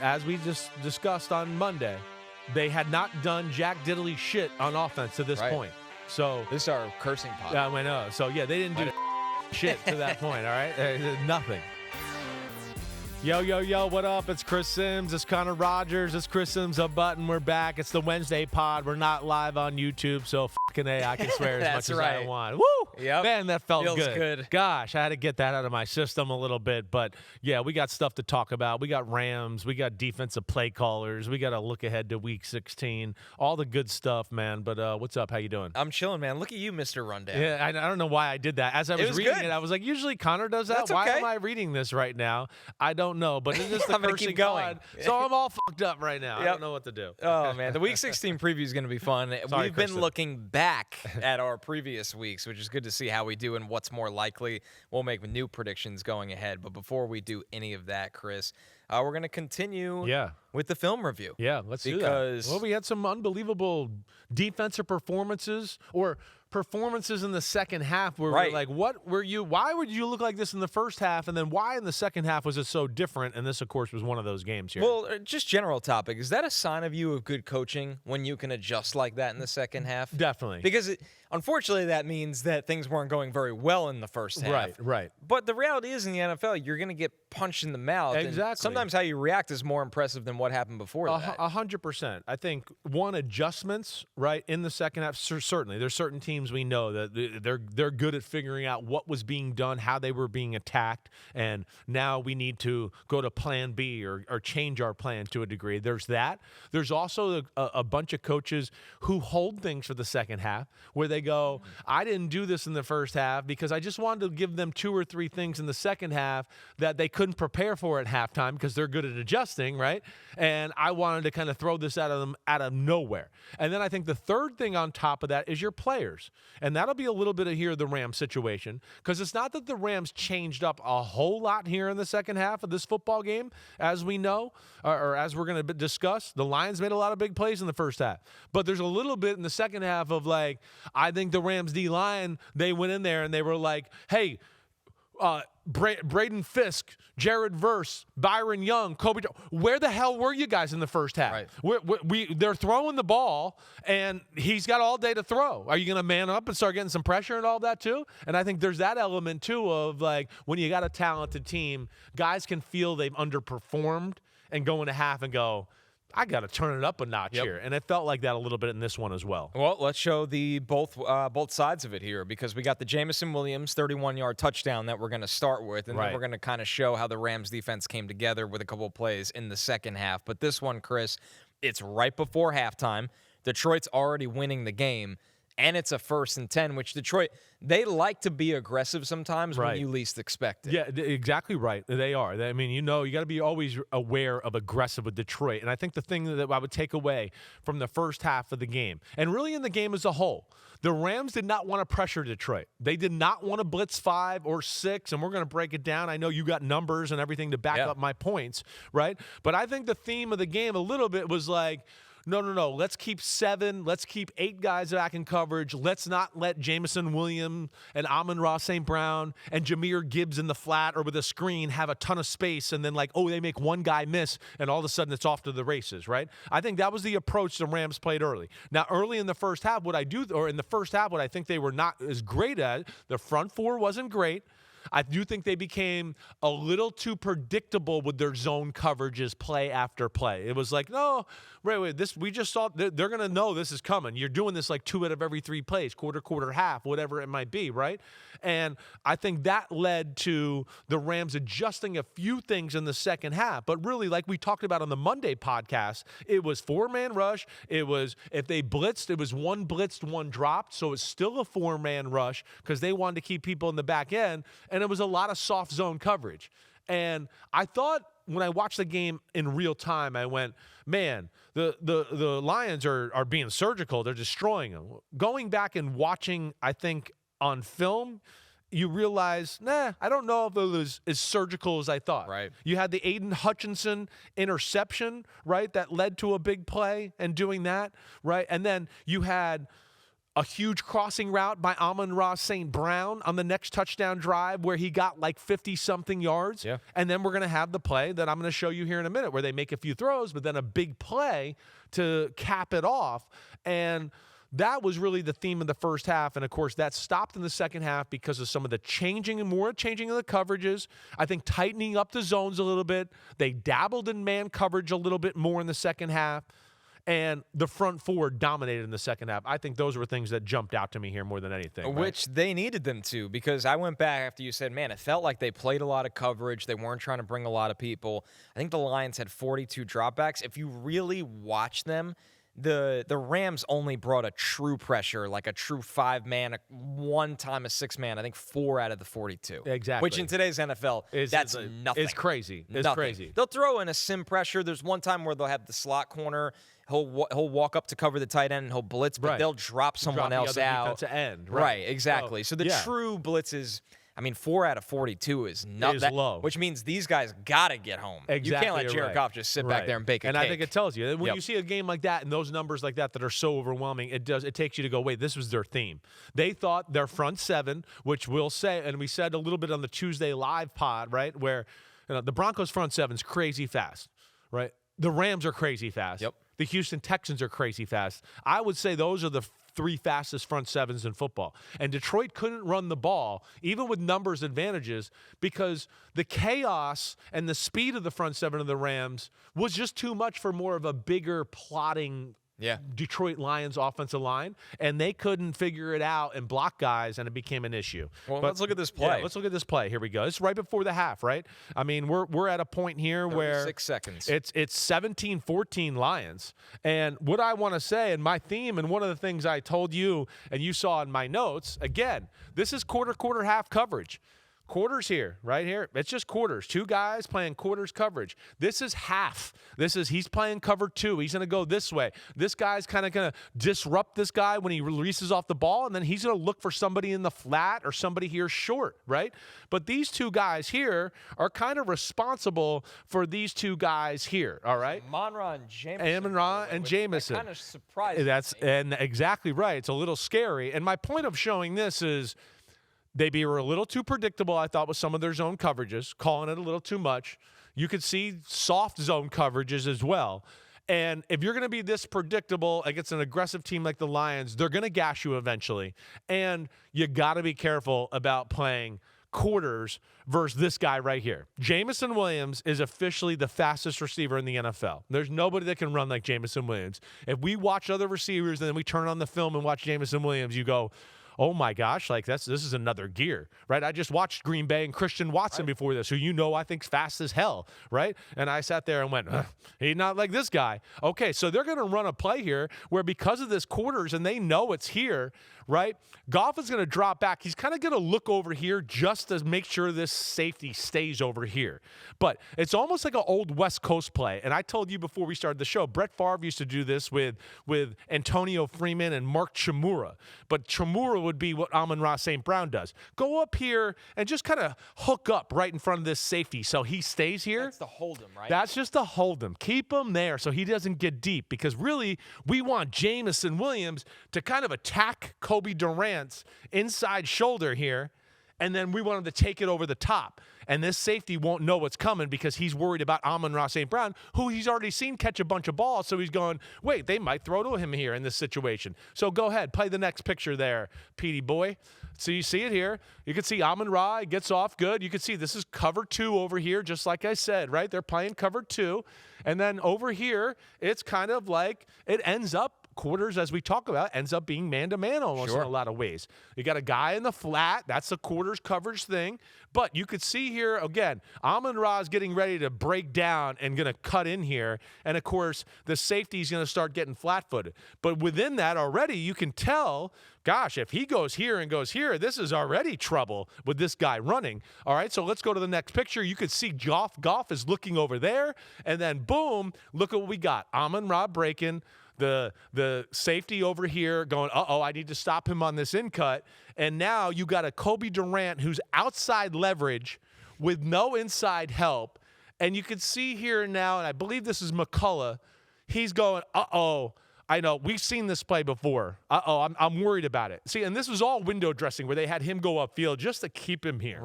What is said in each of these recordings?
as we just discussed on Monday, they had not done jack diddly shit on offense to this point. So this is our cursing pod. Yeah, I know. So yeah, they didn't do shit to that point. All right, nothing. Yo, what up? It's Chris Sims. It's Connor Rogers. It's Chris Sims Unbuttoned. We're back. It's the Wednesday pod. We're not live on YouTube, so fucking A, I can swear as much as I want. Woo! Yep. Man, that felt Feels good. Gosh, I had to get that out of my system a little bit. But, yeah, we got stuff to talk about. We got Rams. We got defensive play callers. We got to look ahead to Week 16. All the good stuff, man. But what's up? How you doing? I'm chilling, man. Look at you, Mr. Rundown. Yeah, I don't know why I did that. As I was reading it, I was like, usually Connor does that. That's Why okay. am I reading this right now? I don't know, but it is the I'm gonna cursing keep going. pod, so I'm all fucked up right now. I don't know what to do. Oh, man. The Week 16 preview is going to be fun. Sorry, We've Kristen. been looking back at our previous weeks, which is good to see how we do and what's more likely. We'll make new predictions going ahead. But before we do any of that, Chris, we're going to continue with the film review. Yeah, let's do that. Well, we had some unbelievable defensive performances or performances in the second half where we're like, why would you look like this in the first half, and then why in the second half was it so different? And this, of course, was one of those games here. Well, just general topic. Is that a sign of you of good coaching when you can adjust like that in the second half? Definitely. Because unfortunately, that means that things weren't going very well in the first half. Right. But the reality is in the NFL, you're going to get punched in the mouth. Exactly. And sometimes how you react is more impressive than what happened before that. 100%. I think, adjustments, right, in the second half, certainly. There's certain teams we know that they're good at figuring out what was being done, how they were being attacked, and now we need to go to plan B or change our plan to a degree. There's that. There's also a bunch of coaches who hold things for the second half where they go, I didn't do this in the first half because I just wanted to give them 2 or 3 things in the second half that they couldn't prepare for at halftime because they're good at adjusting, right? And I wanted to kind of throw this at them out of nowhere. And then I think the third thing on top of that is your players. And that'll be a little bit of here the Rams situation, because it's not that the Rams changed up a whole lot here in the second half of this football game, as we know, or as we're going to discuss. The Lions made a lot of big plays in the first half. But there's a little bit in the second half of like, I think the Rams D-line, they went in there and they were like, hey, Braden Fisk, Jared Verse, Byron Young, Kobe, where the hell were you guys in the first half? Right. They're throwing the ball, and he's got all day to throw. Are you going to man up and start getting some pressure and all that too? And I think there's that element too of like when you got a talented team, guys can feel they've underperformed and go into half and go, I got to turn it up a notch here. And it felt like that a little bit in this one as well. Well, let's show the both sides of it here, because we got the Jameson Williams 31-yard touchdown that we're going to start with, and then we're going to kind of show how the Rams defense came together with a couple of plays in the second half. But this one, Chris, it's right before halftime. Detroit's already winning the game, and it's a 1st and 10, which Detroit, they like to be aggressive sometimes when you least expect it. Yeah, exactly right. They are. I mean, you got to be always aware of aggressive with Detroit. And I think the thing that I would take away from the first half of the game, and really in the game as a whole, the Rams did not want to pressure Detroit. They did not want to blitz 5 or 6, and we're going to break it down. I know you got numbers and everything to back up my points, right? But I think the theme of the game a little bit was like, no. Let's keep 7. Let's keep 8 guys back in coverage. Let's not let Jameson Williams and Amon-Ra St. Brown and Jahmyr Gibbs in the flat or with a screen have a ton of space and then they make one guy miss and all of a sudden it's off to the races, right? I think that was the approach the Rams played early. Now, early in the first half, what I think they were not as great at, the front 4 wasn't great. I do think they became a little too predictable with their zone coverages play after play. It was like, no, wait, this we just saw. They're going to know this is coming. You're doing this like 2 out of every 3 plays, quarter, half, whatever it might be, right? And I think that led to the Rams adjusting a few things in the second half. But really, like we talked about on the Monday podcast, it was 4-man rush. It was, if they blitzed, it was 1 blitzed, 1 dropped. So it's still a 4-man rush because they wanted to keep people in the back end. And it was a lot of soft zone coverage. And I thought when I watched the game in real time, I went, man, the Lions are being surgical. They're destroying them. Going back and watching, I think, on film, you realize, I don't know if it was as surgical as I thought. Right. You had the Aiden Hutchinson interception, right, that led to a big play and doing that, right? And then you had a huge crossing route by Amon-Ra St. Brown on the next touchdown drive where he got like 50-something yards. Yeah. And then we're going to have the play that I'm going to show you here in a minute where they make a few throws, but then a big play to cap it off. And that was really the theme of the first half. And, of course, that stopped in the second half because of some of the changing of the coverages. I think tightening up the zones a little bit. They dabbled in man coverage a little bit more in the second half. And the front four dominated in the second half. I think those were things that jumped out to me here more than anything. Which they needed them to, because I went back after you said, man, it felt like they played a lot of coverage. They weren't trying to bring a lot of people. I think the Lions had 42 dropbacks. If you really watch them, the Rams only brought a true pressure, like a true 5-man, one time a 6-man, I think 4 out of the 42. Exactly. Which in today's NFL, that's nothing. It's crazy. It's nothing. crazy. They'll throw in a sim pressure. There's one time where they'll have the slot corner. He'll walk up to cover the tight end and he'll blitz, but they'll drop someone else out. Defensive end. Right, exactly. So the true blitz is, 4 out of 42 is not that low. Which means these guys got to get home. Exactly. You can't let Jared Goff just sit back there and bake a cake. And I think it tells you. When you see a game like that and those numbers like that are so overwhelming, it takes you to go, wait, this was their theme. They thought their front seven, which we'll say, and we said a little bit on the Tuesday live pod, right, where the Broncos front seven's crazy fast, right? The Rams are crazy fast. Yep. The Houston Texans are crazy fast. I would say those are the 3 fastest front sevens in football. And Detroit couldn't run the ball, even with numbers advantages, because the chaos and the speed of the front seven of the Rams was just too much for more of a bigger, plotting Detroit Lions offensive line, and they couldn't figure it out and block guys, and it became an issue. Well, let's look at this play. Yeah, let's look at this play. Here we go. It's right before the half, right? We're at a point here where 6 seconds. It's 17-14 Lions. And what I want to say, and my theme, and one of the things I told you and you saw in my notes, again, this is quarter, half coverage. Quarters here, right here. It's just quarters. 2 guys playing quarters coverage. This is half. He's playing cover 2. He's going to go this way. This guy's kind of going to disrupt this guy when he releases off the ball, and then he's going to look for somebody in the flat or somebody here short, right? But these 2 guys here are kind of responsible for these 2 guys here, all right? Amon-Ra and Jameson. Amon-Ra and Jameson. Kind of surprising. And exactly right. It's a little scary. And my point of showing this is, they were a little too predictable, I thought, with some of their zone coverages, calling it a little too much. You could see soft zone coverages as well. And if you're going to be this predictable against an aggressive team like the Lions, they're going to gash you eventually. And you got to be careful about playing quarters versus this guy right here. Jameson Williams is officially the fastest receiver in the NFL. There's nobody that can run like Jameson Williams. If we watch other receivers and then we turn on the film and watch Jameson Williams, you go, oh my gosh, like this is another gear, right? I just watched Green Bay and Christian Watson before this, who I think's fast as hell, right? And I sat there and went, he's not like this guy. Okay, so they're going to run a play here where because of this quarters and they know it's here, right? Goff is going to drop back. He's kind of going to look over here just to make sure this safety stays over here. But it's almost like an old West Coast play. And I told you before we started the show, Brett Favre used to do this with Antonio Freeman and Mark Chmura. But Chmura would be what Amon-Ra St. Brown does. Go up here and just kind of hook up right in front of this safety so he stays here. That's to hold him, right? That's just to hold him. Keep him there so he doesn't get deep, because really we want Jameson Williams to kind of attack Kobe Durant's inside shoulder here, and then we want him to take it over the top. And this safety won't know what's coming because he's worried about Amon-Ra St. Brown, who he's already seen catch a bunch of balls. So he's going, wait, they might throw to him here in this situation. So go ahead, play the next picture there, Petey boy. So you see it here. You can see Amon-Ra gets off good. You can see this is cover 2 over here, just like I said, right? They're playing cover 2. And then over here, it's kind of like it ends up, quarters, as we talk about, ends up being man-to-man almost in a lot of ways. You got a guy in the flat. That's the quarters coverage thing. But you could see here, again, Amon-Ra is getting ready to break down and going to cut in here. And, of course, the safety is going to start getting flat-footed. But within that already, you can tell, gosh, if he goes here and goes here, this is already trouble with this guy running. All right, so let's go to the next picture. You could see Goff is looking over there. And then, boom, look at what we got. Amon-Ra breaking. The safety over here going, I need to stop him on this in cut. And now you got a Kobe Durant who's outside leverage with no inside help. And you can see here now, and I believe this is McCullough, he's going, I know. We've seen this play before. I'm worried about it. See, and this was all window dressing where they had him go upfield just to keep him here.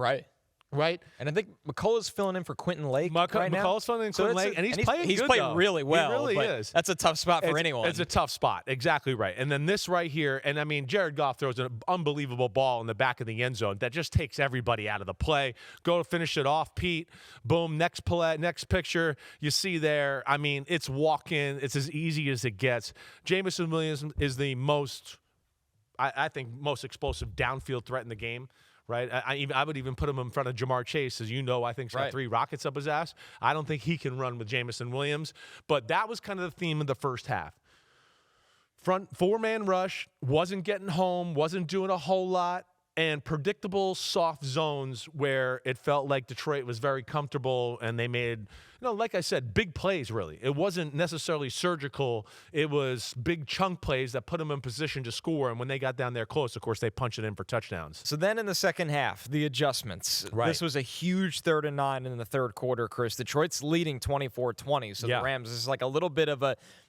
Right? And I think McCullough's filling in for Quentin Lake right now. McCullough's filling in for Quentin Lake, and he's playing He's good, played though. really well. He really but is. That's a tough spot for anyone. It's a tough spot. Exactly right. And then this right here, and I mean, Jared Goff throws an unbelievable ball in the back of the end zone that just takes everybody out of the play. Go to finish it off, Pete. Boom, next play, next picture you see there. I mean, it's walk-in. It's as easy as it gets. Jameson Williams is the most, I think, most explosive downfield threat in the game. Right, I would even put him in front of Jamar Chase, as you know. I think he's got 3 rockets up his ass. I don't think he can run with Jameson Williams, but that was kind of the theme of the first half. Front 4-man rush, wasn't getting home, wasn't doing a whole lot, and predictable soft zones where it felt like Detroit was very comfortable and they made, like I said, big plays, really. It wasn't necessarily surgical. It was big chunk plays that put them in position to score, and when they got down there close, of course, they punched it in for touchdowns. So then in the second half, the adjustments. Right. This was a huge 3rd and 9 in the third quarter, Chris. Detroit's leading 24-20, so the Rams is like a little bit of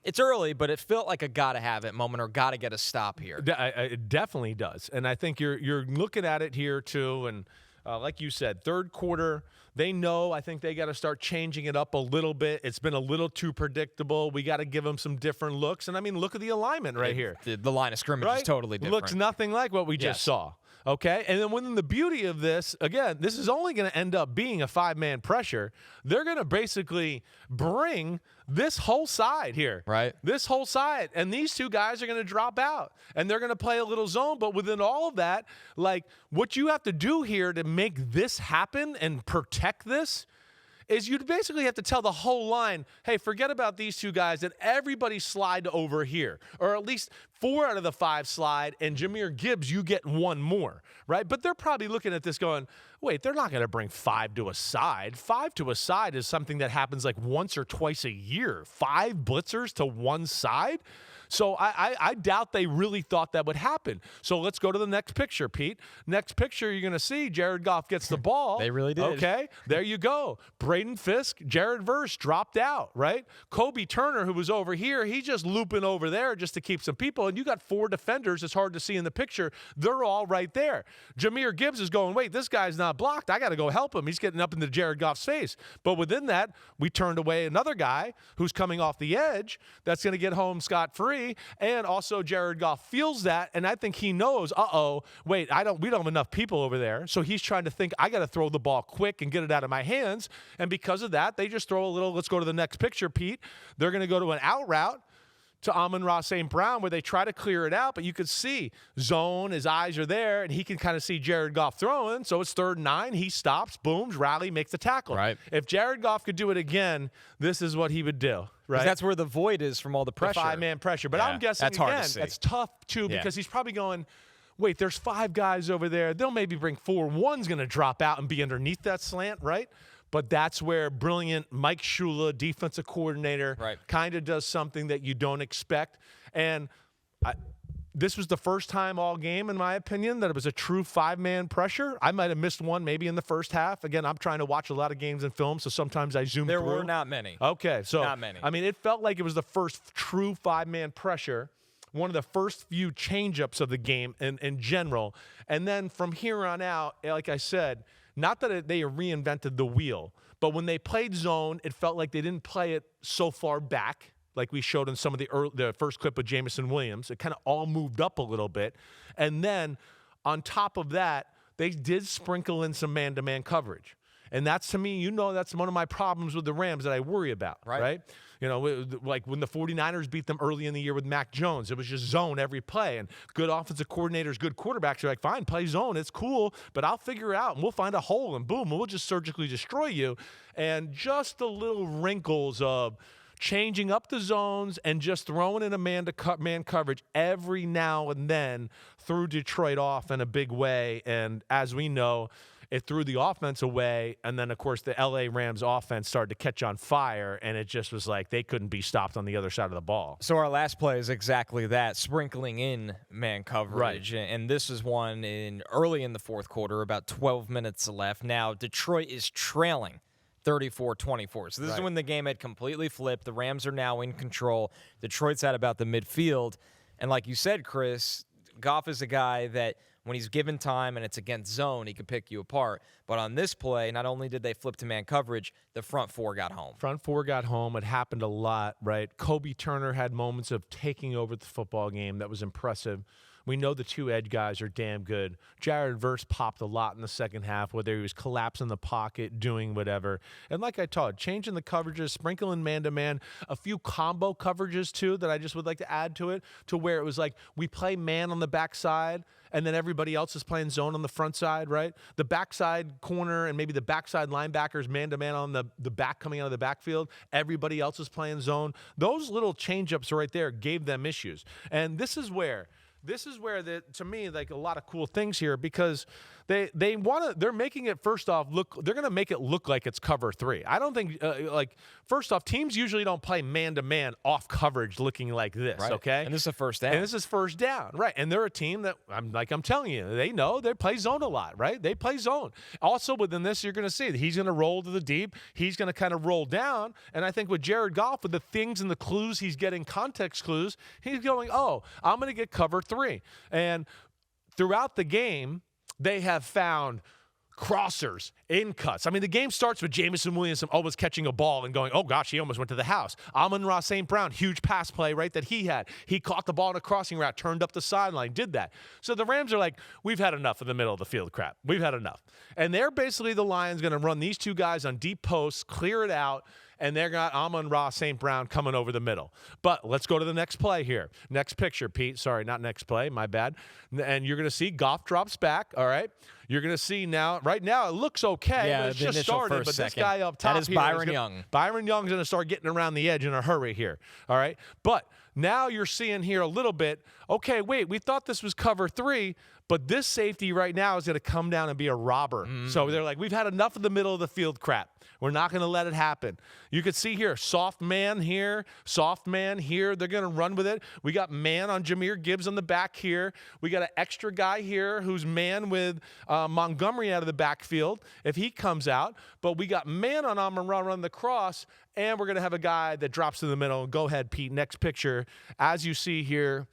it's early, but it felt like a gotta-have-it moment or gotta get a stop here. It definitely does, and I think you're looking at it here, too, and like you said, third quarter, they know I think they got to start changing it up a little bit. It's been a little too predictable. We got to give them some different looks. And, I mean, look at the alignment right here. The line of scrimmage is totally different. Looks nothing like what we just saw. Okay? And then within the beauty of this, again, this is only going to end up being a 5-man pressure. They're going to basically bring this whole side here. Right. This whole side. And these 2 guys are going to drop out. And they're going to play a little zone. But within all of that, like, what you have to do here to make this happen and protect this is you basically have to tell the whole line, hey, forget about these 2 guys, and everybody slide over here. Or at least 4 out of the 5 slide, and Jahmyr Gibbs, you get 1 more, right? But they're probably looking at this going, wait, they're not going to bring 5 to a side. 5 to a side is something that happens like once or twice a year. 5 blitzers to one side? So I doubt they really thought that would happen. So let's go to the next picture, Pete. Next picture, you're going to see Jared Goff gets the ball. They really did. Okay, there you go. Braden Fisk, Jared Verse dropped out, right? Kobe Turner, who was over here, he's just looping over there just to keep some people. And you got 4 defenders. It's hard to see in the picture. They're all right there. Jahmyr Gibbs is going, wait, this guy's not blocked. I got to go help him. He's getting up into Jared Goff's face. But within that, we turned away another guy who's coming off the edge that's going to get home scot-free. And also Jared Goff feels that, and I think he knows, wait, we don't have enough people over there. So he's trying to think, I got to throw the ball quick and get it out of my hands. And because of that, they just throw a little, let's go to the next picture, Pete. They're going to go to an out route to Amon-Ra St. Brown where they try to clear it out, but you could see zone, his eyes are there, and he can kind of see Jared Goff throwing. So it's 3rd and 9. He stops, booms, rally, makes the tackle. Right. If Jared Goff could do it again, this is what he would do. Right. That's where the void is from all the pressure. The 5-man pressure. But I'm guessing, that's again, hard to see. That's tough, too, because he's probably going, wait, there's 5 guys over there. They'll maybe bring 4. One's going to drop out and be underneath that slant, right? But that's where brilliant Mike Shula, defensive coordinator, kind of does something that you don't expect. And this was the first time all game, in my opinion, that it was a true 5-man pressure. I might have missed one maybe in the first half. Again, I'm trying to watch a lot of games and film, so sometimes I zoom through. There were not many. Okay, so not many. I mean, it felt like it was the first true 5-man pressure, one of the first few change-ups of the game in general. And then from here on out, like I said, not that they reinvented the wheel, but when they played zone, it felt like they didn't play it so far back, like we showed in some of the first clip of Jameson Williams. It kind of all moved up a little bit. And then on top of that, they did sprinkle in some man-to-man coverage. And that's, to me, that's one of my problems with the Rams that I worry about, right? Like when the 49ers beat them early in the year with Mac Jones, it was just zone every play. And good offensive coordinators, good quarterbacks are like, fine, play zone, it's cool, but I'll figure it out, and we'll find a hole, and boom, we'll just surgically destroy you. And just the little wrinkles of changing up the zones and just throwing in a man-to-man coverage every now and then threw Detroit off in a big way. And as we know, it threw the offense away, and then, of course, the L.A. Rams offense started to catch on fire, and it just was like they couldn't be stopped on the other side of the ball. So our last play is exactly that, sprinkling in man coverage. Right. And this is one early in the fourth quarter, about 12 minutes left. Now, Detroit is trailing 34-24. So this is when the game had completely flipped. The Rams are now in control. Detroit's at about the midfield. And like you said, Chris, Goff is a guy that when he's given time and it's against zone, he can pick you apart. But on this play, not only did they flip to man coverage, the front four got home. Front four got home. It happened a lot, right? Kobe Turner had moments of taking over the football game. That was impressive. We know the two edge guys are damn good. Jared Verse popped a lot in the second half, whether he was collapsing the pocket, doing whatever. And like I taught, changing the coverages, sprinkling man-to-man, a few combo coverages too that I just would like to add to it, to where it was like we play man on the backside and then everybody else is playing zone on the front side, right? The backside corner and maybe the backside linebackers man-to-man on the back coming out of the backfield. Everybody else is playing zone. Those little change-ups right there gave them issues. And this is where to me, like a lot of cool things here, because they're making it, first off, they're going to make it look like it's cover 3. I don't think, first off, teams usually don't play man-to-man off coverage looking like this, right. Okay? And this is a first down. And this is first down, right. And they're a team that, I'm telling you, they play zone a lot, right? They play zone. Also, within this, you're going to see that he's going to roll to the deep. He's going to kind of roll down. And I think with Jared Goff, with the things and the clues he's getting, context clues, he's going, oh, I'm going to get cover 3. And throughout the game, they have found crossers, in cuts. I mean, the game starts with Jameson Williams almost catching a ball and going, oh, gosh, he almost went to the house. Amon-Ra St. Brown, huge pass play, right, that he had. He caught the ball in a crossing route, turned up the sideline, did that. So the Rams are like, we've had enough of the middle of the field crap. We've had enough. And they're basically the Lions going to run these two guys on deep posts, clear it out, and they're got Amon-Ra St. Brown coming over the middle. But let's go to the next play here. Next picture, Pete. Sorry, not next play. My bad. And you're going to see Goff drops back, all right? You're going to see now, right now, it looks okay. Yeah, but it's just started. But second. This guy up top that is Byron Young. Byron Young's going to start getting around the edge in a hurry here, all right? But now you're seeing here a little bit, okay, wait, we thought this was cover 3, but this safety right now is going to come down and be a robber. So they're like, we've had enough of the middle of the field crap. We're not going to let it happen. You can see here, soft man here, soft man here. They're going to run with it. We got man on Jahmyr Gibbs on the back here. We got an extra guy here who's man with Montgomery out of the backfield if he comes out. But we got man on Amon-Ra running the cross, and we're going to have a guy that drops in the middle. Go ahead, Pete. Next picture. As you see here,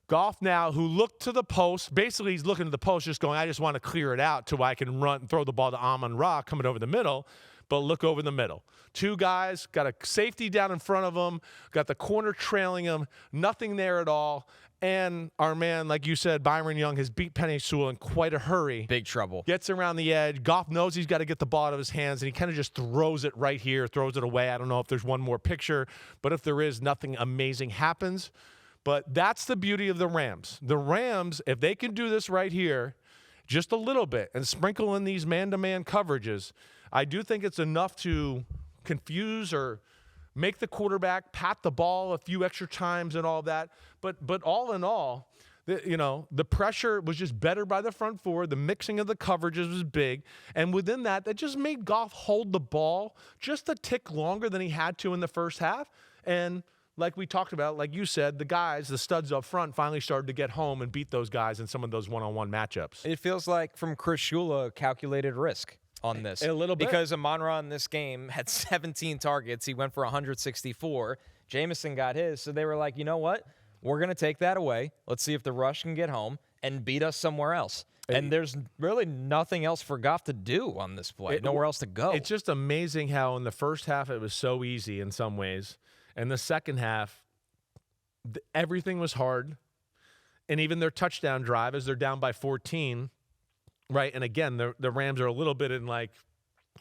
Goff now, who looked to the post, basically he's looking to the post just going, I just want to clear it out to where I can run, throw the ball to Amon-Ra coming over the middle. But look over the middle. Two guys, got a safety down in front of them, got the corner trailing him, nothing there at all. And our man, like you said, Byron Young has beat Penei Sewell in quite a hurry. Big trouble. Gets around the edge. Goff knows he's got to get the ball out of his hands, and he kind of just throws it right here, throws it away. I don't know if there's one more picture, but if there is, nothing amazing happens. But that's the beauty of the Rams. The Rams, if they can do this right here, just a little bit, and sprinkle in these man-to-man coverages, I do think it's enough to confuse or make the quarterback pat the ball a few extra times and all that. But all in all, the pressure was just better by the front four. The mixing of the coverages was big. And within that just made Goff hold the ball just a tick longer than he had to in the first half. And like we talked about, like you said, the studs up front finally started to get home and beat those guys in some of those one-on-one matchups. It feels like from Cris Shula, calculated risk on this. A little bit. Because Amon-Ra in this game had 17 targets. He went for 164. Jameson got his. So they were like, you know what? We're going to take that away. Let's see if the rush can get home and beat us somewhere else. And there's really nothing else for Goff to do on this play. Nowhere else to go. It's just amazing how in the first half it was so easy in some ways. And the second half, everything was hard. And even their touchdown drive, as they're down by 14, right? And again, the Rams are a little bit in like,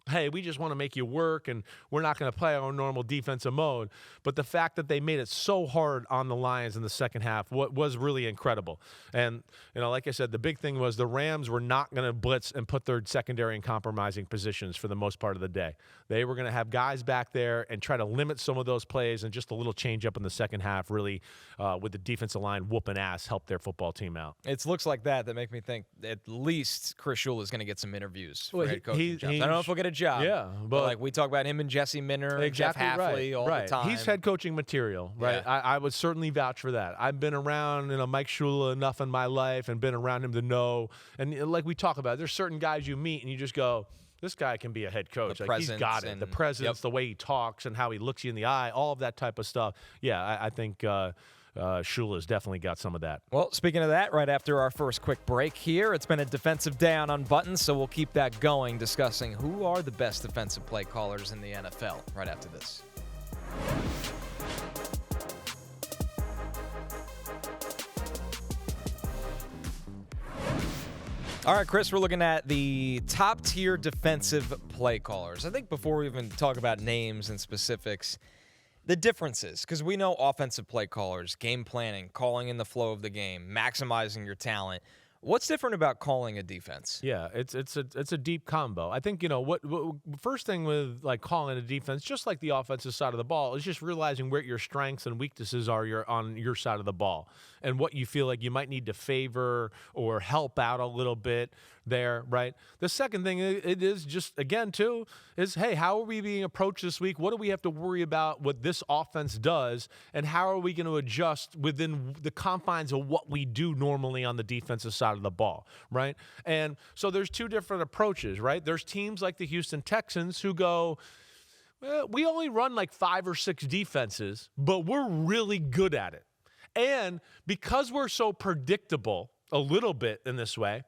hey, we just want to make you work, and we're not going to play our normal defensive mode. But the fact that they made it so hard on the Lions in the second half was really incredible. And, like I said, the big thing was the Rams were not going to blitz and put their secondary in compromising positions for the most part of the day. They were going to have guys back there and try to limit some of those plays, and just a little change up in the second half really, with the defensive line whooping ass, helped their football team out. It's looks like that make me think at least Cris Shula is going to get some interviews for head coaching jobs. I don't know if we'll get a job. Yeah, but like we talk about him and Jesse Minter and Jeff Hafley all the time. He's head coaching material, right? Yeah. I would certainly vouch for that. I've been around Mike Shula enough in my life and been around him to know. And like we talk about, there's certain guys you meet and you just go, this guy can be a head coach. The like, he's got it. presence The presence, the way he talks, and how he looks you in the eye, all of that type of stuff. Yeah, I think Shula's definitely got some of that. Well, speaking of that, right after our first quick break here, it's been a defensive day on Unbuttoned, so we'll keep that going, discussing who are the best defensive play callers in the NFL right after this. All right, Cris, we're looking at the top-tier defensive play callers. I think before we even talk about names and specifics, the differences, because we know offensive play callers, game planning, calling in the flow of the game, maximizing your talent. What's different about calling a defense? Yeah, it's a deep combo. I think, what first thing with like calling a defense, just like the offensive side of the ball, is just realizing where your strengths and weaknesses are on your side of the ball, and what you feel like you might need to favor or help out a little bit there, right? The second thing it is just, again, too, is, hey, how are we being approached this week? What do we have to worry about what this offense does, and how are we going to adjust within the confines of what we do normally on the defensive side of the ball, right? And so there's two different approaches, right? There's teams like the Houston Texans who go, well, we only run like 5 or 6 defenses, but we're really good at it. And because we're so predictable a little bit in this way,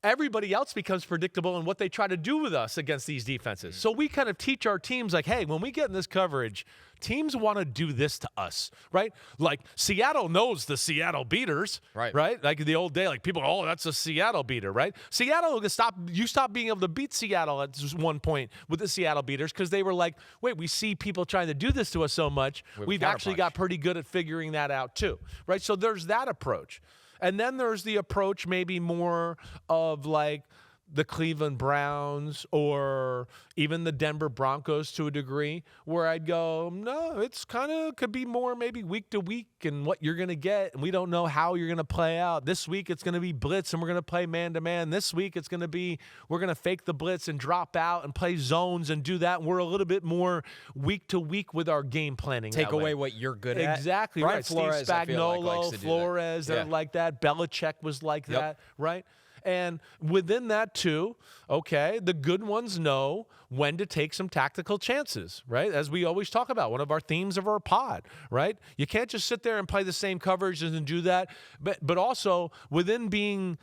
everybody else becomes predictable in what they try to do with us against these defenses. So we kind of teach our teams, like, hey, when we get in this coverage, teams want to do this to us, right? Like, Seattle knows the Seattle beaters, right? Like the old day, like people, oh, that's a Seattle beater, right? Seattle, you stop being able to beat Seattle at one point with the Seattle beaters because they were like, wait, we see people trying to do this to us so much. We've actually got pretty good at figuring that out too, right? So there's that approach. And then there's the approach maybe more of like the Cleveland Browns or even the Denver Broncos to a degree, where I'd go, no, it's kind of could be more maybe week to week and what you're going to get. And we don't know how you're going to play out. This week it's going to be blitz and we're going to play man-to-man. This week it's going to be we're going to fake the blitz and drop out and play zones and do that. And we're a little bit more week to week with our game planning. Take away what you're good at. Exactly Brian right. Flores, Steve Spagnuolo, Flores, they're Yeah. like that. Belichick was like that, right? And within that, too, okay, the good ones know when to take some tactical chances, right? As we always talk about, one of our themes of our pod, right? You can't just sit there and play the same coverage and do that. But also, within being,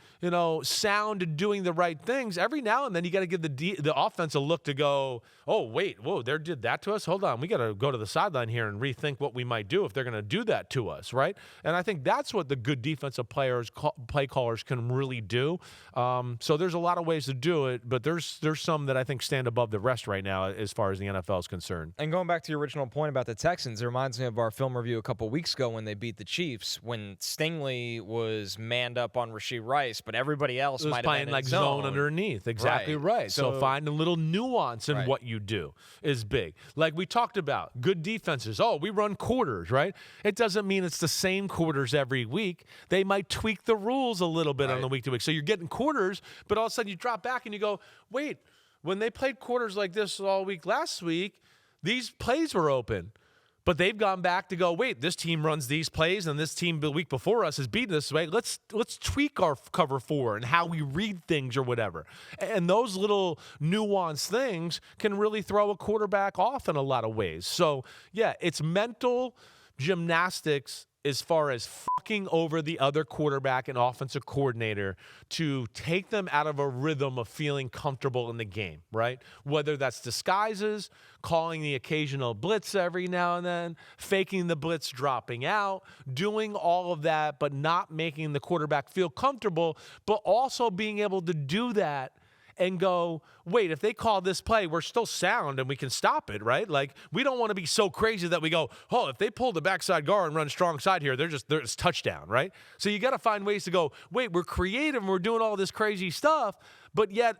sound and doing the right things, every now and then you got to give the offense a look to go, oh, wait, whoa, they did that to us? Hold on, we got to go to the sideline here and rethink what we might do if they're going to do that to us, right? And I think that's what the good defensive play callers can really do. So there's a lot of ways to do it, but there's some that I think stand above the rest right now as far as the NFL is concerned. And going back to your original point about the Texans, it reminds me of our film review a couple weeks ago when they beat the Chiefs, when Stingley was manned up on Rashee Rice, but everybody else might have playing been like in zone underneath. Exactly right. So find a little nuance in what you do is big. Like we talked about, good defenses. Oh, we run quarters, right? It doesn't mean it's the same quarters every week. They might tweak the rules a little bit on the week to week. So you're getting quarters, but all of a sudden you drop back and you go, wait, when they played quarters like this all week last week, these plays were open. But they've gone back to go, wait, this team runs these plays and this team the week before us is beating this way. Let's tweak our cover 4 and how we read things or whatever. And those little nuanced things can really throw a quarterback off in a lot of ways. So, yeah, it's mental gymnastics as far as fucking over the other quarterback and offensive coordinator to take them out of a rhythm of feeling comfortable in the game, right? Whether that's disguises, calling the occasional blitz every now and then, faking the blitz dropping out, doing all of that, but not making the quarterback feel comfortable, but also being able to do that and go, wait, if they call this play, we're still sound and we can stop it, right? Like, we don't want to be so crazy that we go, oh, if they pull the backside guard and run strong side here, there's touchdown, right? So you got to find ways to go, wait, we're creative and we're doing all this crazy stuff, but yet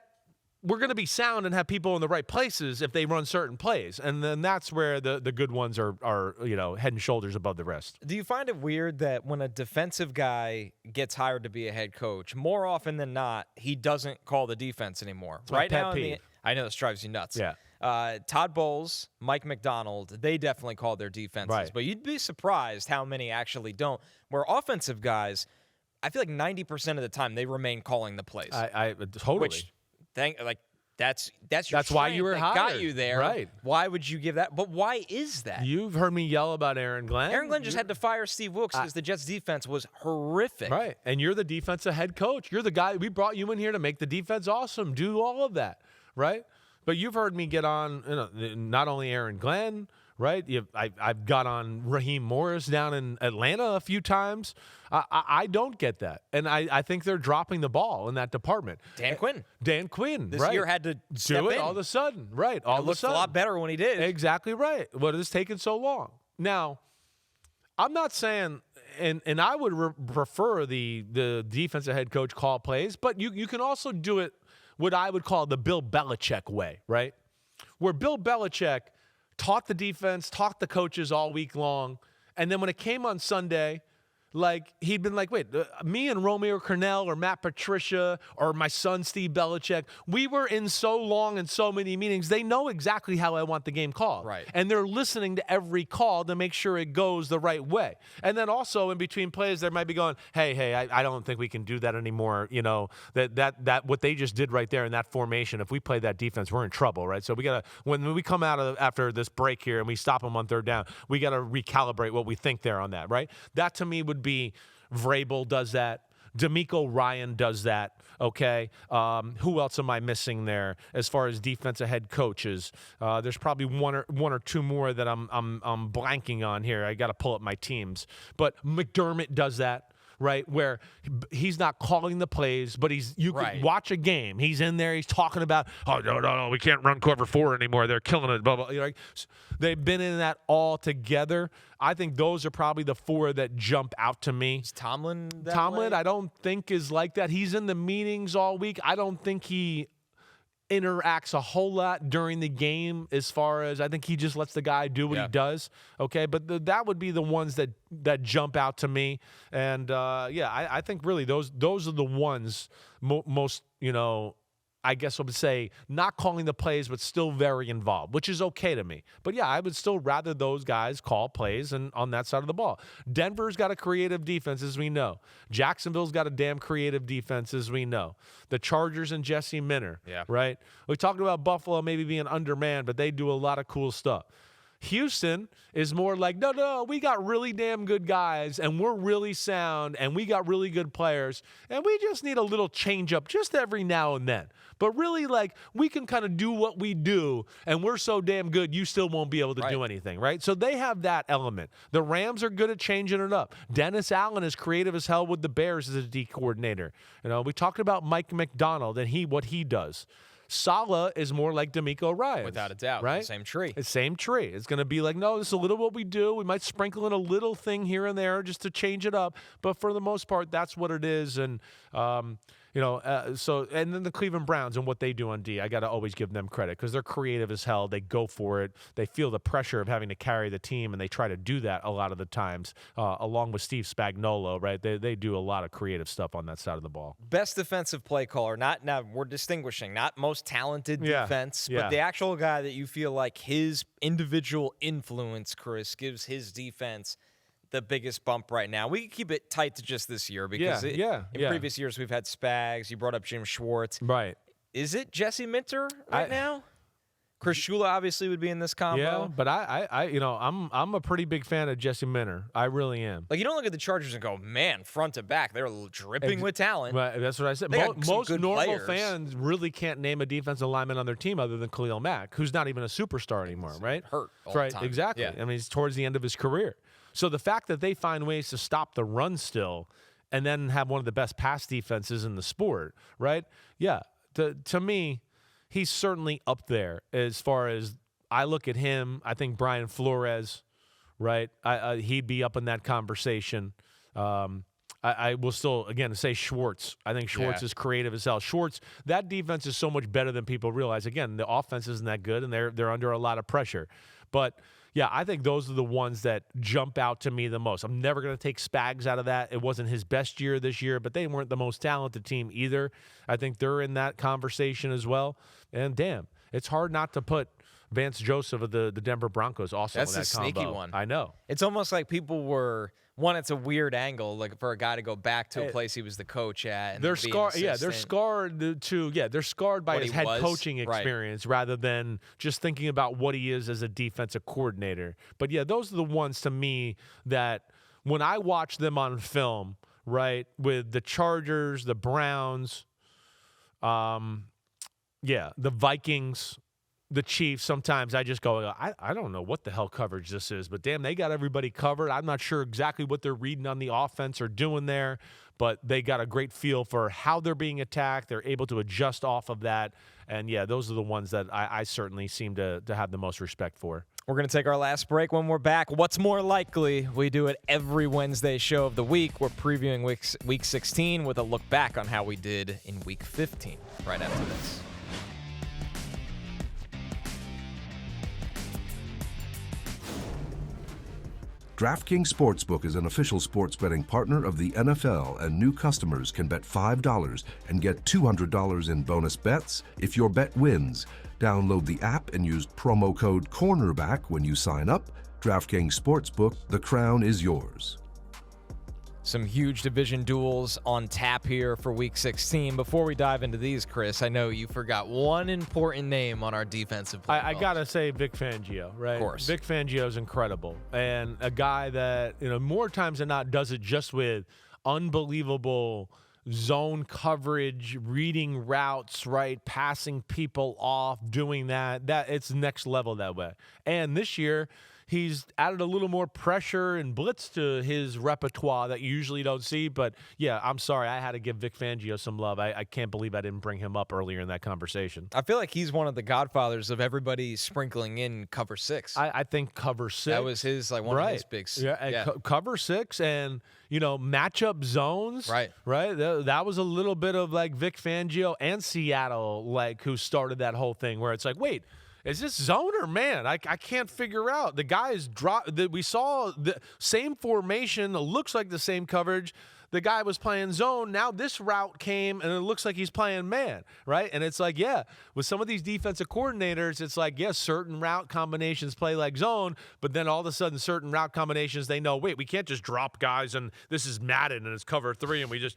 we're going to be sound and have people in the right places if they run certain plays. And then that's where the good ones are head and shoulders above the rest. Do you find it weird that when a defensive guy gets hired to be a head coach, more often than not, he doesn't call the defense anymore? It's right now, I know this drives you nuts. Yeah. Todd Bowles, Mike McDonald, they definitely call their defenses. Right. But you'd be surprised how many actually don't. Where offensive guys, I feel like 90% of the time they remain calling the plays. I totally. Which, That's why you were that hired. got you there. Right. Why would you give that? But why is that? You've heard me yell about Aaron Glenn. Aaron Glenn just had to fire Steve Wilkes because the Jets' defense was horrific. Right. And you're the defensive head coach. You're the guy. We brought you in here to make the defense awesome, do all of that, right? But you've heard me get on not only Aaron Glenn, right? I've got on Raheem Morris down in Atlanta a few times. I don't get that. And I think they're dropping the ball in that department. Dan Quinn. This This year had to step do it in. all of a sudden. Right. All It of a looked a sudden. lot better when he did. Exactly right. What has taken so long? Now, I'm not saying, and I would prefer the defensive head coach call plays, but you can also do it what I would call the Bill Belichick way, right? Where Bill Belichick taught the defense, taught the coaches all week long, and then when it came on Sunday, like he'd been like, wait, me and Romeo Cornell or Matt Patricia or my son Steve Belichick, we were in so long and so many meetings. They know exactly how I want the game called. Right. And they're listening to every call to make sure it goes the right way. And then also in between plays, they might be going, hey, I don't think we can do that anymore. You know, that what they just did right there in that formation, if we play that defense, we're in trouble, right? So we got to, when we come out of after this break here and we stop them on third down, we got to recalibrate what we think there on that, right? That to me would be Vrabel does that. DeMeco Ryan does that. Okay. Who else am I missing there as far as defensive head coaches? There's probably one or two more that I'm blanking on here. I got to pull up my teams. But McDermott does that. Right, where he's not calling the plays, but you can watch a game. He's in there. He's talking about, oh no, we can't run cover 4 anymore. They're killing it. Blah blah. You know, they've been in that all together. I think those are probably the 4 that jump out to me. Is Tomlin that Tomlin, way? I don't think is like that. He's in the meetings all week. I don't think he interacts a whole lot during the game as far as I think he just lets the guy do what he does. Okay, but that would be the ones that jump out to me. And I think really those are the ones most, I guess I would say not calling the plays, but still very involved, which is okay to me. But yeah, I would still rather those guys call plays and on that side of the ball. Denver's got a creative defense, as we know. Jacksonville's got a damn creative defense, as we know. The Chargers and Jesse Minter, right? We talked about Buffalo maybe being undermanned, but they do a lot of cool stuff. Houston is more like, no, we got really damn good guys, and we're really sound, and we got really good players, and we just need a little change up just every now and then. But really, like, we can kind of do what we do, and we're so damn good, you still won't be able to do anything, right? So they have that element. The Rams are good at changing it up. Dennis Allen is creative as hell with the Bears as a D coordinator. We talked about Mike McDonald and what he does. Saleh is more like DeMeco Ryan. Without a doubt. Right? Same tree. It's same tree. It's going to be like, no, this is a little what we do. We might sprinkle in a little thing here and there just to change it up. But for the most part, that's what it is. And, and then the Cleveland Browns and what they do on D, I got to always give them credit because they're creative as hell. They go for it. They feel the pressure of having to carry the team, and they try to do that a lot of the times, along with Steve Spagnuolo, right? They do a lot of creative stuff on that side of the ball. Best defensive play caller. Now we're distinguishing, not most talented defense, but the actual guy that you feel like his individual influence, Cris, gives his defense the biggest bump right now. We can keep it tight to just this year because in previous years we've had Spags. You brought up Jim Schwartz. Right. Is it Jesse Minter now? Chris Shula obviously would be in this combo. Yeah, but I'm a pretty big fan of Jesse Minter. I really am. Like, you don't look at the Chargers and go, man, front to back, they're dripping with talent. Right, that's what I said. Most normal fans really can't name a defensive lineman on their team other than Khalil Mack, who's not even a superstar anymore, right? Hurt all the time. Exactly. Yeah. I mean, he's towards the end of his career. So the fact that they find ways to stop the run still and then have one of the best pass defenses in the sport, right? Yeah, to me, he's certainly up there as far as I look at him. I think Brian Flores, right? He'd be up in that conversation. I will still, again, say Schwartz. I think Schwartz is creative as hell. Schwartz, that defense is so much better than people realize. Again, the offense isn't that good, and they're under a lot of pressure. But yeah, I think those are the ones that jump out to me the most. I'm never going to take Spags out of that. It wasn't his best year this year, but they weren't the most talented team either. I think they're in that conversation as well. And damn, it's hard not to put Vance Joseph of the Denver Broncos also in that combo. That's a sneaky one. I know. It's almost like people were one, it's a weird angle, like for a guy to go back to a place he was the coach at. And they're scarred. Yeah, they're scarred too. Yeah, they're scarred by his head coaching experience rather than just thinking about what he is as a defensive coordinator. But yeah, those are the ones to me that when I watch them on film, right, with the Chargers, the Browns, the Vikings, the Chiefs, sometimes I just go, I don't know what the hell coverage this is, but damn, they got everybody covered. I'm not sure exactly what they're reading on the offense or doing there, but they got a great feel for how they're being attacked. They're able to adjust off of that. And, yeah, those are the ones that I certainly seem to have the most respect for. We're going to take our last break. When we're back, what's more likely? We do it every Wednesday show of the week. We're previewing week 16 with a look back on how we did in week 15 right after this. DraftKings Sportsbook is an official sports betting partner of the NFL, and new customers can bet $5 and get $200 in bonus bets if your bet wins. Download the app and use promo code CORNERBACK when you sign up. DraftKings Sportsbook, the crown is yours. Some huge division duels on tap here for Week 16. Before we dive into these, Chris, I know you forgot one important name on our defensive play. I got to say Vic Fangio, right? Of course. Vic Fangio is incredible. And a guy that, more times than not does it just with unbelievable zone coverage, reading routes, right? Passing people off, doing that. It's next level that way. And this year, he's added a little more pressure and blitz to his repertoire that you usually don't see. But, yeah, I'm sorry. I had to give Vic Fangio some love. I can't believe I didn't bring him up earlier in that conversation. I feel like he's one of the godfathers of everybody sprinkling in cover 6. I think cover 6. That was his, one of his big. Yeah. Cover 6 and, matchup zones. Right. That was a little bit of, Vic Fangio and Seattle, who started that whole thing where it's wait, is this zone or man? I can't figure out. The guys dropped. We saw the same formation. It looks like the same coverage. The guy was playing zone. Now this route came, and it looks like he's playing man, right? And it's with some of these defensive coordinators, it's certain route combinations play like zone, but then all of a sudden certain route combinations, they know, wait, we can't just drop guys, and this is Madden, and it's cover 3, and we just,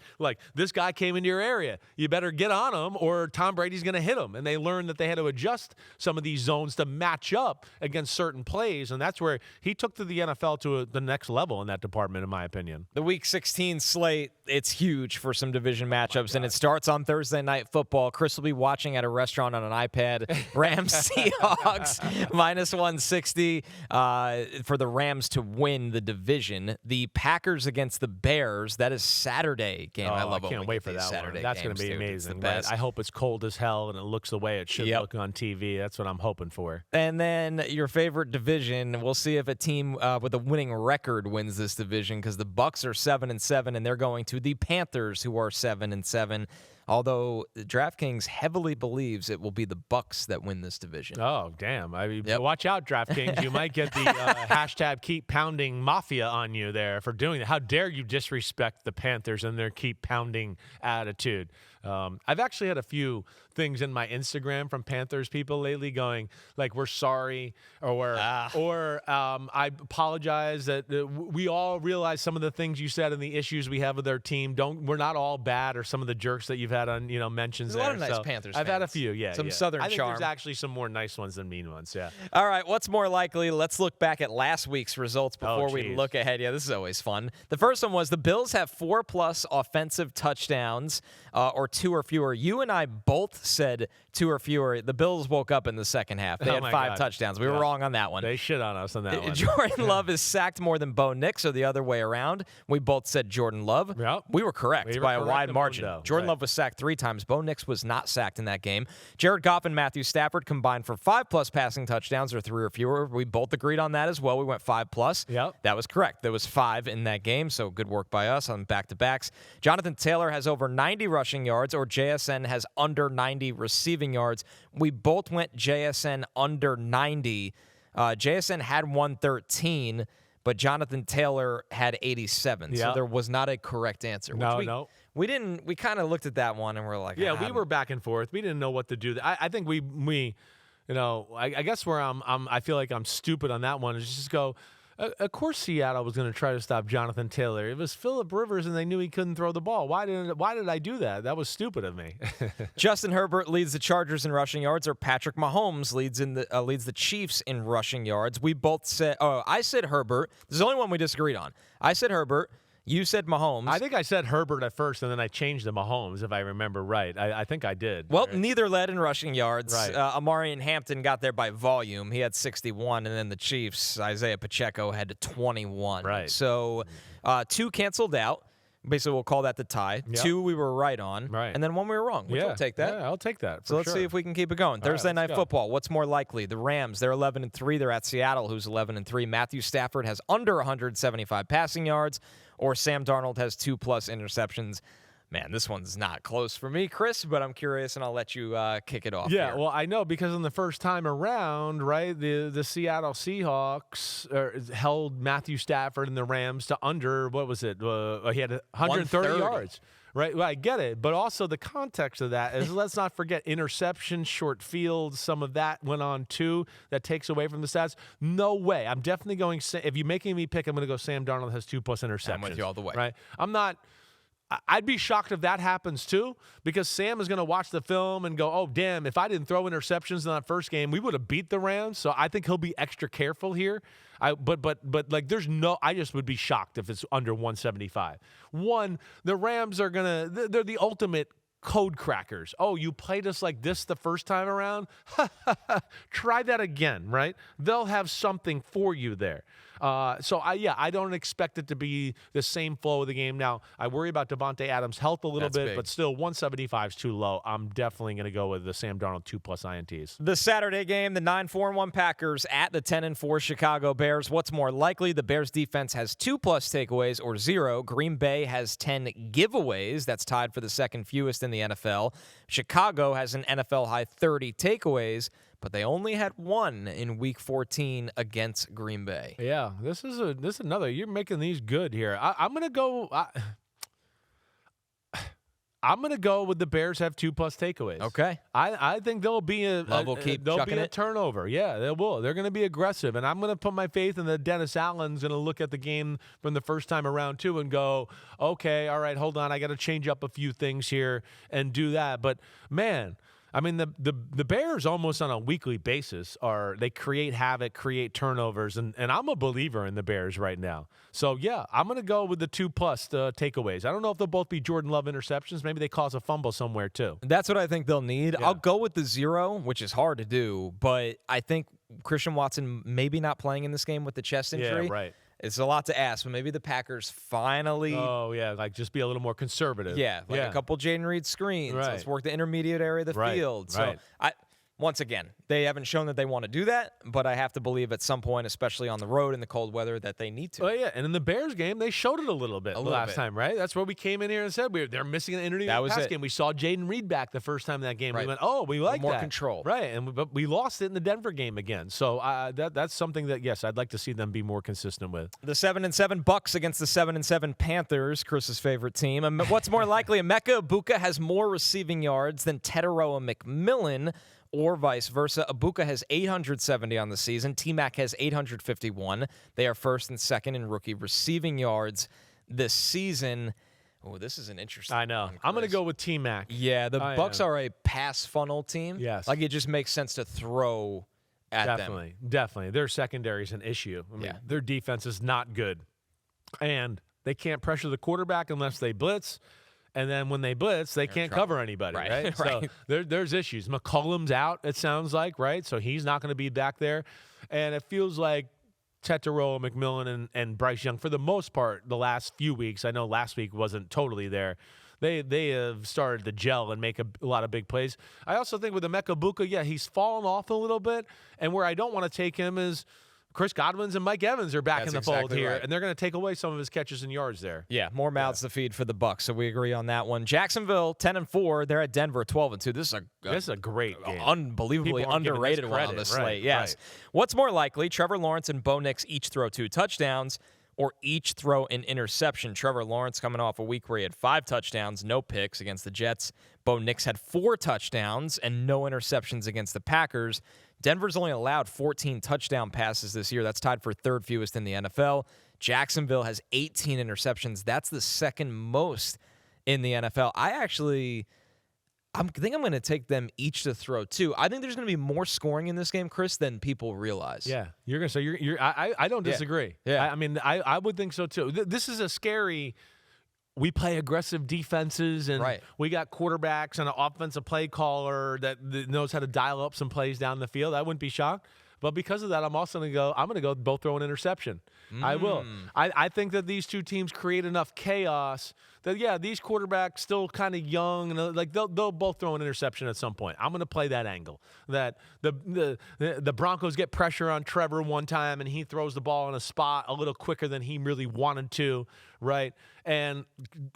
this guy came into your area. You better get on him, or Tom Brady's going to hit him. And they learned that they had to adjust some of these zones to match up against certain plays, and that's where he took to the NFL to the next level in that department, in my opinion. The Week 16 slate, it's huge for some division matchups, and it starts on Thursday Night Football. Chris will be watching at a restaurant on an iPad. Rams-Seahawks -160 for the Rams to win the division. The Packers against the Bears, that is Saturday game. I can't wait for that Saturday one. That's going to be amazing. I hope it's cold as hell and it looks the way it should look on TV. That's what I'm hoping for. And then your favorite division, we'll see if a team with a winning record wins this division, because the Bucs are 7-7, and they're going to the Panthers, who are 7-7. Although DraftKings heavily believes it will be the Bucs that win this division. Oh, damn. Watch out, DraftKings. You might get the hashtag keep pounding mafia on you there for doing that. How dare you disrespect the Panthers and their keep pounding attitude. I've actually had a few things in my Instagram from Panthers people lately going we're sorry or I apologize that we all realize some of the things you said and the issues we have with our team. We're not all bad, or some of the jerks that you've had on mentions. There's a lot of nice Panthers fans. I've had a few, some Southern I think charm. There's actually some more nice ones than mean ones. Yeah. All right, what's more likely? Let's look back at last week's results before we look ahead. Yeah, this is always fun. The first one was the Bills have 4+ offensive touchdowns or 2 or fewer. You and I both said 2 or fewer. The Bills woke up in the second half. They had 5 touchdowns. We were wrong on that one. They shit on us on that one. Jordan Love is sacked more than Bo Nix, or the other way around. We both said Jordan Love. Yep. We were correct by a wide margin. Jordan Right. Love was sacked 3 times. Bo Nix was not sacked in that game. Jared Goff and Matthew Stafford combined for 5+ passing touchdowns, or 3 or fewer. We both agreed on that as well. We went 5+. Yep. That was correct. There was 5 in that game, so good work by us on back-to-backs. Jonathan Taylor has over 90 rushing yards, or JSN has under 90 receiving yards. We both went JSN under 90. JSN had 113, but Jonathan Taylor had 87. Yep. So there was not a correct answer. No. We kind of looked at that one and we're like, yeah, we were back and forth. We didn't know what to do. I think we I guess where I feel like I'm stupid on that one is just go. Of course, Seattle was going to try to stop Jonathan Taylor. It was Phillip Rivers, and they knew he couldn't throw the ball. Why did I do that? That was stupid of me. Justin Herbert leads the Chargers in rushing yards, or Patrick Mahomes leads the Chiefs in rushing yards. We both said, I said Herbert. This is the only one we disagreed on. I said Herbert. You said Mahomes. I think I said Herbert at first, and then I changed to Mahomes, if I remember right. I think I did. Well, right? Neither led in rushing yards. Right. Amari and Hampton got there by volume. He had 61, and then the Chiefs, Isaiah Pacheco, had 21. Right. So 2 canceled out. Basically, we'll call that the tie. Yep. 2 we were right on. Right. And then 1 we were wrong, which I'll take that. Yeah, I'll take that. So let's see if we can keep it going. Thursday Night go. Football. What's more likely? The Rams, they're 11-3. They're at Seattle, who's 11-3. Matthew Stafford has under 175 passing yards, or Sam Darnold has 2+ interceptions. Man, this one's not close for me, Cris, but I'm curious, and I'll let you kick it off. Yeah, here. well, I know because in the first time around, right, the Seattle Seahawks held Matthew Stafford and the Rams to under, what was it? He had 130 yards. Right, well, I get it, but also the context of that is let's not forget interceptions, short fields, some of that went on too. That takes away from the stats. No way. I'm definitely going. If you're making me pick, I'm going to go Sam Darnold has 2+ interceptions. I'm with you all the way. Right, I'm not. I'd be shocked if that happens too, because Sam is going to watch the film and go, oh, damn, if I didn't throw interceptions in that first game, we would have beat the Rams. So I think he'll be extra careful here. But like I just would be shocked if it's under 175. The Rams are they're the ultimate code crackers. Oh, you played us like this the first time around? Try that again, right? They'll have something for you there. I don't expect it to be the same flow of the game. Now, I worry about Devontae Adams' health a little bit, big. but still 175 is too low. I'm definitely going to go with the Sam Darnold 2+ INTs. The Saturday game, the 9-4-1 Packers at the 10-4 Chicago Bears. What's more likely? The Bears defense has 2+ takeaways or 0. Green Bay has 10 giveaways. That's tied for the second fewest in the NFL. Chicago has an NFL high 30 takeaways, but they only had 1 in Week 14 against Green Bay. Yeah, this is another. You're making these good here. I'm gonna go. I'm gonna go with the Bears have 2+ takeaways. Okay. I think there'll be a turnover. Yeah, they will. They're gonna be aggressive, and I'm gonna put my faith in that Dennis Allen's gonna look at the game from the first time around too and go, okay, all right, hold on, I got to change up a few things here and do that. But man, I mean, the Bears almost on a weekly basis they create havoc, create turnovers, and I'm a believer in the Bears right now. So, yeah, I'm going to go with the 2+ takeaways. I don't know if they'll both be Jordan Love interceptions. Maybe they cause a fumble somewhere too. That's what I think they'll need. Yeah. I'll go with the 0, which is hard to do, but I think Christian Watson maybe not playing in this game with the chest injury. Yeah, right. It's a lot to ask, but maybe the Packers finally. Oh, yeah, like just be a little more conservative. Yeah, a couple Jaden Reed screens. Right. Let's work the intermediate area of the field. So once again, they haven't shown that they want to do that, but I have to believe at some point, especially on the road in the cold weather, that they need to. Oh, yeah, and in the Bears game, they showed it a little bit last time, right? That's where we came in here and said they're missing an intermediate pass game. We saw Jaden Reed back the first time in that game. Right. We went, oh, we like that. More control. Right, but we lost it in the Denver game again. So that's something that, yes, I'd like to see them be more consistent with. The 7-7 Bucs against the 7-7 Panthers, Chris's favorite team. What's more likely? Emeka Egbuka has more receiving yards than Tirico McMillan, or vice versa. Egbuka has 870 on the season. T-Mac has 851. They are first and second in rookie receiving yards this season. Oh, this is an interesting I know. one, I'm going to go with T-Mac. Yeah, the Bucs are a pass funnel team. Yes. Like, it just makes sense to throw at them. Definitely. Their secondary is an issue. I mean, their defense is not good. And they can't pressure the quarterback unless they blitz. And then when they blitz, they can't cover anybody, right? So there's issues. McCollum's out, it sounds like, right? So he's not going to be back there. And it feels like Tirico, McMillan, and Bryce Young, for the most part, the last few weeks, I know last week wasn't totally there, they have started to gel and make a lot of big plays. I also think with Emeka Egbuka, he's fallen off a little bit. And where I don't want to take him is Chris Godwin's and Mike Evans are back in the fold here, and they're going to take away some of his catches and yards there. Yeah, more mouths to feed for the Bucs, so we agree on that one. Jacksonville, 10-4. They're at Denver, 12-2. This is a great game. Unbelievably underrated one on the slate. Yes. What's more likely? Trevor Lawrence and Bo Nix each throw 2 touchdowns, or each throw an interception. Trevor Lawrence coming off a week where he had 5 touchdowns, no picks against the Jets. Bo Nix had 4 touchdowns and no interceptions against the Packers. Denver's only allowed 14 touchdown passes this year. That's tied for 3rd fewest in the NFL. Jacksonville has 18 interceptions. That's the 2nd most in the NFL. I think I'm going to take them each to throw, too. I think there's going to be more scoring in this game, Chris, than people realize. Yeah, you're going to say I don't disagree. Yeah. I mean, I would think so, too. This is a scary. We play aggressive defenses, and we got quarterbacks and an offensive play caller that knows how to dial up some plays down the field. I wouldn't be shocked. But because of that, I'm also going to go both throw an interception. I will. I think that these two teams create enough chaos that, these quarterbacks still kind of young, and like they'll both throw an interception at some point. I'm going to play that angle. That the Broncos get pressure on Trevor one time, and he throws the ball in a spot a little quicker than he really wanted to, right? And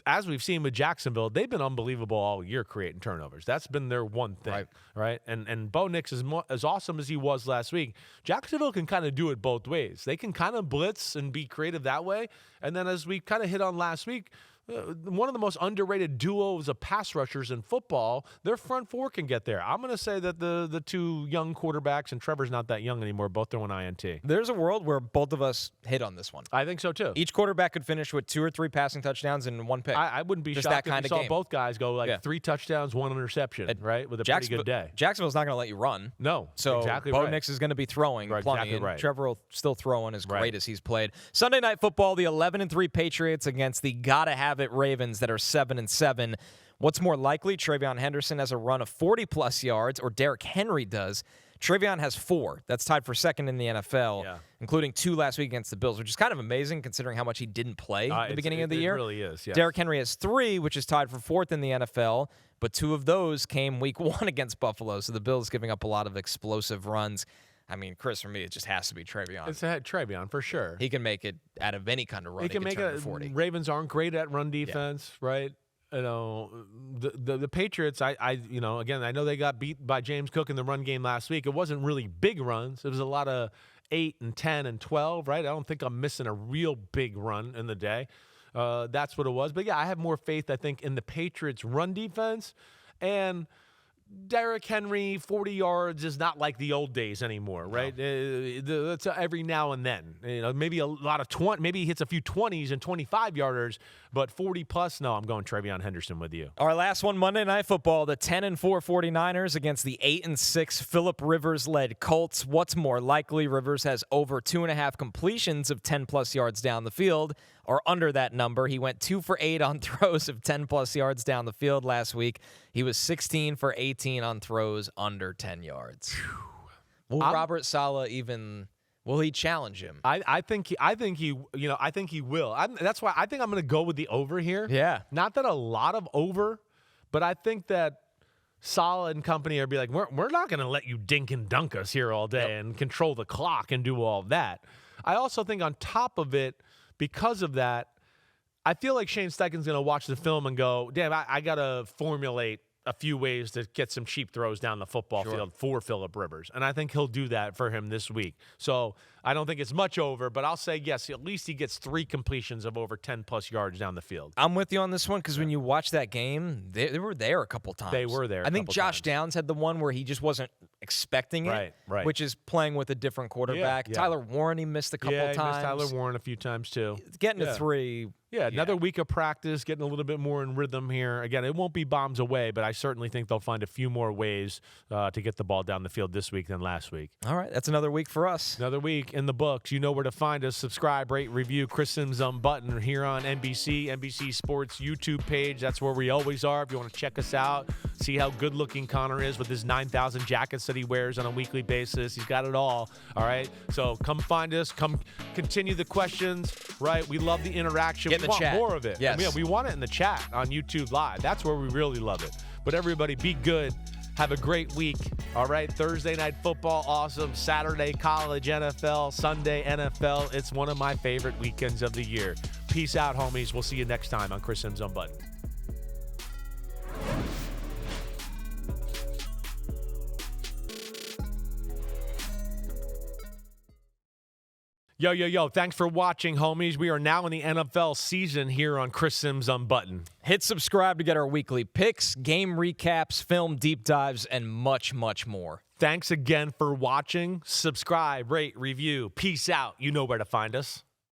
as we've seen with Jacksonville, they've been unbelievable all year creating turnovers. That's been their one thing, right? And Bo Nix is as awesome as he was last week. Jacksonville can kind of do it both ways. They can kind of blitz and be creative that way. And then as we kind of hit on last week, one of the most underrated duos of pass rushers in football, their front four can get there. I'm going to say that the two young quarterbacks, and Trevor's not that young anymore, both throwing INT. There's a world where both of us hit on this one. I think so, too. Each quarterback could finish with 2 or 3 passing touchdowns and 1 pick. I wouldn't be Just shocked that kind if of you saw game. both guys go 3 touchdowns, 1 interception, right, with a pretty good day. Jacksonville's not going to let you run. No, so exactly Bo right. Nix is going to be throwing plenty, exactly and right. Trevor will still throwing as great as he's played. Sunday Night Football, the 11-3 Patriots against the gotta-have-it Ravens that are 7-7. What's more likely, TreVeyon Henderson has a run of 40-plus yards, or Derrick Henry does. TreVeyon has 4. That's tied for 2nd in the NFL, including 2 last week against the Bills, which is kind of amazing considering how much he didn't play at the beginning of the year. It really is, yes. Derrick Henry has 3, which is tied for 4th in the NFL, but 2 of those came week 1 against Buffalo, so the Bills giving up a lot of explosive runs. I mean, Chris, for me, it just has to be TreVeyon. It's TreVeyon for sure. He can make it out of any kind of run. He can make it. 40. Ravens aren't great at run defense, right? You know, the Patriots, again, I know they got beat by James Cook in the run game last week. It wasn't really big runs. It was a lot of 8 and 10 and 12, right? I don't think I'm missing a real big run in the day. That's what it was. But, I have more faith, I think, in the Patriots' run defense. And Derrick Henry, 40 yards is not like the old days anymore, right? No. It's every now and then. Maybe a lot of 20. Maybe he hits a few 20s and 25-yarders, but 40-plus, no, I'm going TreVeyon Henderson with you. Our last one, Monday Night Football, the 10-4 49ers against the 8-6 Phillip Rivers-led Colts. What's more likely? Rivers has over 2.5 completions of 10-plus yards down the field, or under that number. He went 2 for 8 on throws of 10-plus yards down the field last week. He was 16 for 18 on throws under 10 yards. Will Robert Saleh even? Will he challenge him? I think he will. That's why I think I'm going to go with the over here. Yeah. Not that a lot of over, but I think that Saleh and company are be like, we're not going to let you dink and dunk us here all day and control the clock and do all that. I also think on top of it, because of that, I feel like Shane Steichen's going to watch the film and go, damn, I got to formulate a few ways to get some cheap throws down the football field for Phillip Rivers. And I think he'll do that for him this week. So I don't think it's much over, but I'll say, yes, at least he gets 3 completions of over 10-plus yards down the field. I'm with you on this one because when you watch that game, they were there a couple times. They were there. I think Josh Downs had the one where he just wasn't expecting it, right. Which is playing with a different quarterback. Yeah. Tyler Warren, he missed a couple times. Yeah, he missed Tyler Warren a few times too. Getting to 3. Yeah, another week of practice, getting a little bit more in rhythm here. Again, it won't be bombs away, but I certainly think they'll find a few more ways to get the ball down the field this week than last week. All right, that's another week for us. Another week in the books. You know where to find us. Subscribe, rate, review. Chris Sims Unbuttoned here on NBC Sports YouTube page. That's where we always are. If you want to check us out, see how good-looking Connor is with his 9,000 jackets that he wears on a weekly basis. He's got it all right? So come find us. Come continue the questions, right? We love the interaction. Get in the want chat. More of it. Yes. Yeah, we want it in the chat on YouTube Live. That's where we really love it. But everybody, be good. Have a great week. All right, Thursday night football, awesome. Saturday, college NFL. Sunday, NFL. It's one of my favorite weekends of the year. Peace out, homies. We'll see you next time on Chris Sims Unbuttoned. Yo. Thanks for watching, homies. We are now in the NFL season here on Chris Sims Unbuttoned. Hit subscribe to get our weekly picks, game recaps, film deep dives, and much, much more. Thanks again for watching. Subscribe, rate, review. Peace out. You know where to find us.